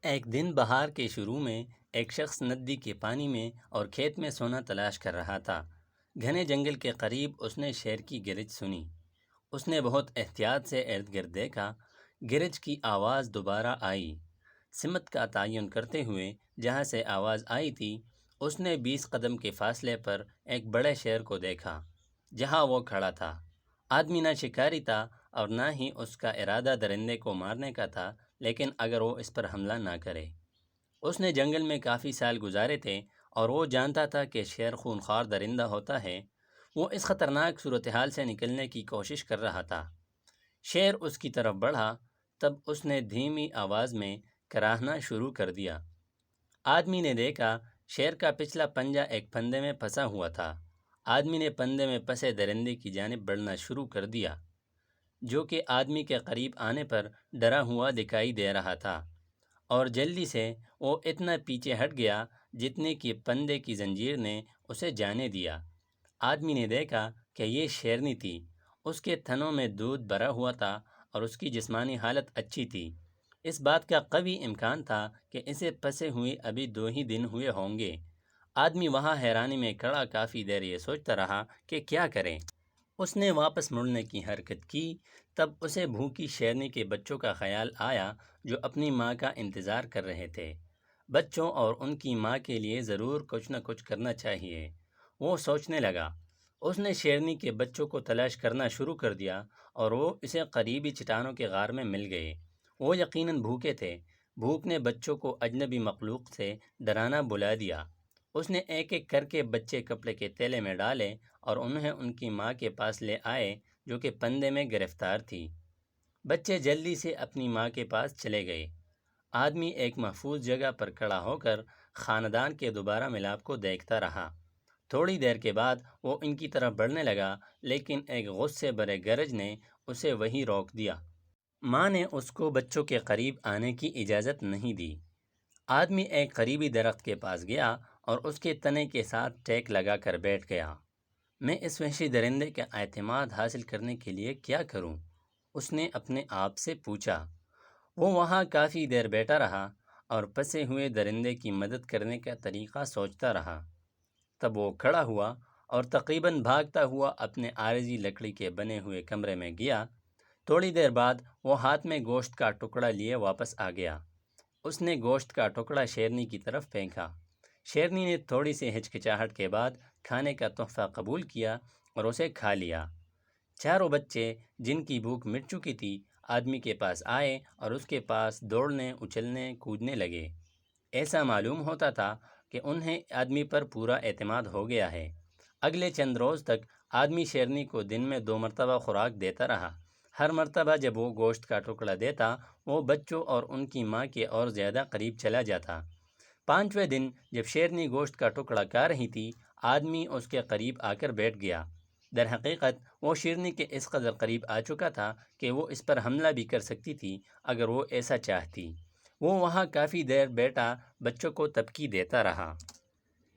ایک دن بہار کے شروع میں ایک شخص ندی کے پانی میں اور کھیت میں سونا تلاش کر رہا تھا۔ گھنے جنگل کے قریب اس نے شیر کی گرج سنی۔ اس نے بہت احتیاط سے ارد گرد دیکھا۔ گرج کی آواز دوبارہ آئی۔ سمت کا تعین کرتے ہوئے جہاں سے آواز آئی تھی اس نے 20 قدم کے فاصلے پر ایک بڑے شیر کو دیکھا جہاں وہ کھڑا تھا۔ آدمی نہ شکاری تھا اور نہ ہی اس کا ارادہ درندے کو مارنے کا تھا، لیکن اگر وہ اس پر حملہ نہ کرے۔ اس نے جنگل میں کافی سال گزارے تھے اور وہ جانتا تھا کہ شیر خونخوار درندہ ہوتا ہے۔ وہ اس خطرناک صورتحال سے نکلنے کی کوشش کر رہا تھا۔ شیر اس کی طرف بڑھا، تب اس نے دھیمی آواز میں کراہنا شروع کر دیا۔ آدمی نے دیکھا شیر کا پچھلا پنجہ ایک پھندے میں پھنسا ہوا تھا۔ آدمی نے پھندے میں پھنسے درندے کی جانب بڑھنا شروع کر دیا، جو کہ آدمی کے قریب آنے پر ڈرا ہوا دکھائی دے رہا تھا، اور جلدی سے وہ اتنا پیچھے ہٹ گیا جتنے کہ پھندے کی زنجیر نے اسے جانے دیا۔ آدمی نے دیکھا کہ یہ شیرنی تھی۔ اس کے تھنوں میں دودھ بھرا ہوا تھا اور اس کی جسمانی حالت اچھی تھی۔ اس بات کا قوی امکان تھا کہ اسے پھنسے ہوئے ابھی 2 ہی دن ہوئے ہوں گے۔ آدمی وہاں حیرانی میں کھڑا کافی دیر یہ سوچتا رہا کہ کیا کرے۔ اس نے واپس مڑنے کی حرکت کی، تب اسے بھوکی شیرنی کے بچوں کا خیال آیا جو اپنی ماں کا انتظار کر رہے تھے۔ بچوں اور ان کی ماں کے لیے ضرور کچھ نہ کچھ کرنا چاہیے، وہ سوچنے لگا۔ اس نے شیرنی کے بچوں کو تلاش کرنا شروع کر دیا اور وہ اسے قریبی چٹانوں کے غار میں مل گئے۔ وہ یقیناً بھوکے تھے۔ بھوک نے بچوں کو اجنبی مخلوق سے ڈرانا بلا دیا۔ اس نے ایک ایک کر کے بچے کپڑے کے تھیلے میں ڈالے اور انہیں ان کی ماں کے پاس لے آئے جو کہ پھندے میں گرفتار تھی۔ بچے جلدی سے اپنی ماں کے پاس چلے گئے۔ آدمی ایک محفوظ جگہ پر کھڑا ہو کر خاندان کے دوبارہ ملاپ کو دیکھتا رہا۔ تھوڑی دیر کے بعد وہ ان کی طرف بڑھنے لگا، لیکن ایک غصے بھرے گرج نے اسے وہیں روک دیا۔ ماں نے اس کو بچوں کے قریب آنے کی اجازت نہیں دی۔ آدمی ایک قریبی درخت کے پاس گیا اور اس کے تنے کے ساتھ ٹیک لگا کر بیٹھ گیا۔ میں اس وحشی درندے کا اعتماد حاصل کرنے کے لیے کیا کروں؟ اس نے اپنے آپ سے پوچھا۔ وہ وہاں کافی دیر بیٹھا رہا اور پھنسے ہوئے درندے کی مدد کرنے کا طریقہ سوچتا رہا۔ تب وہ کھڑا ہوا اور تقریباً بھاگتا ہوا اپنے عارضی لکڑی کے بنے ہوئے کمرے میں گیا۔ تھوڑی دیر بعد وہ ہاتھ میں گوشت کا ٹکڑا لیے واپس آ گیا۔ اس نے گوشت کا ٹکڑا شیرنی کی طرف پھینکا۔ شیرنی نے تھوڑی سی ہچکچاہٹ کے بعد کھانے کا تحفہ قبول کیا اور اسے کھا لیا۔ چاروں بچے جن کی بھوک مٹ چکی تھی آدمی کے پاس آئے اور اس کے پاس دوڑنے، اچھلنے، کودنے لگے۔ ایسا معلوم ہوتا تھا کہ انہیں آدمی پر پورا اعتماد ہو گیا ہے۔ اگلے چند روز تک آدمی شیرنی کو دن میں 2 مرتبہ خوراک دیتا رہا۔ ہر مرتبہ جب وہ گوشت کا ٹکڑا دیتا وہ بچوں اور ان کی ماں کے اور زیادہ قریب چلا جاتا۔ 5ویں دن جب شیرنی گوشت کا ٹکڑا کھا رہی تھی آدمی اس کے قریب آ کر بیٹھ گیا۔ در حقیقت وہ شیرنی کے اس قدر قریب آ چکا تھا کہ وہ اس پر حملہ بھی کر سکتی تھی اگر وہ ایسا چاہتی۔ وہ وہاں کافی دیر بیٹھا بچوں کو تبکی دیتا رہا۔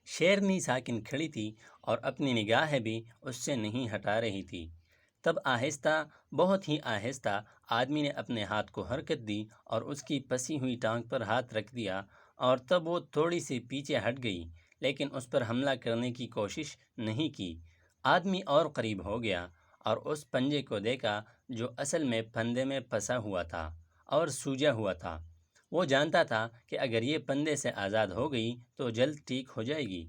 شیرنی ساکن کھڑی تھی اور اپنی نگاہیں بھی اس سے نہیں ہٹا رہی تھی۔ تب آہستہ، بہت ہی آہستہ آدمی نے اپنے ہاتھ کو حرکت دی اور اس کی پسی ہوئی ٹانگ پر ہاتھ رکھ دیا، اور تب وہ تھوڑی سی پیچھے ہٹ گئی لیکن اس پر حملہ کرنے کی کوشش نہیں کی۔ آدمی اور قریب ہو گیا اور اس پنجے کو دیکھا جو اصل میں پھندے میں پھنسا ہوا تھا اور سوجا ہوا تھا۔ وہ جانتا تھا کہ اگر یہ پھندے سے آزاد ہو گئی تو جلد ٹھیک ہو جائے گی۔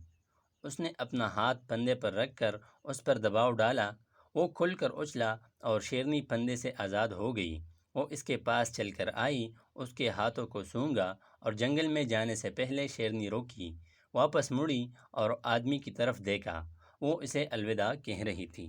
اس نے اپنا ہاتھ پھندے پر رکھ کر اس پر دباؤ ڈالا۔ وہ کھل کر اچھلا اور شیرنی پھندے سے آزاد ہو گئی۔ وہ اس کے پاس چل کر آئی، اس کے ہاتھوں کو سونگھا اور جنگل میں جانے سے پہلے شیرنی روکی، واپس مڑی اور آدمی کی طرف دیکھا۔ وہ اسے الوداع کہہ رہی تھی۔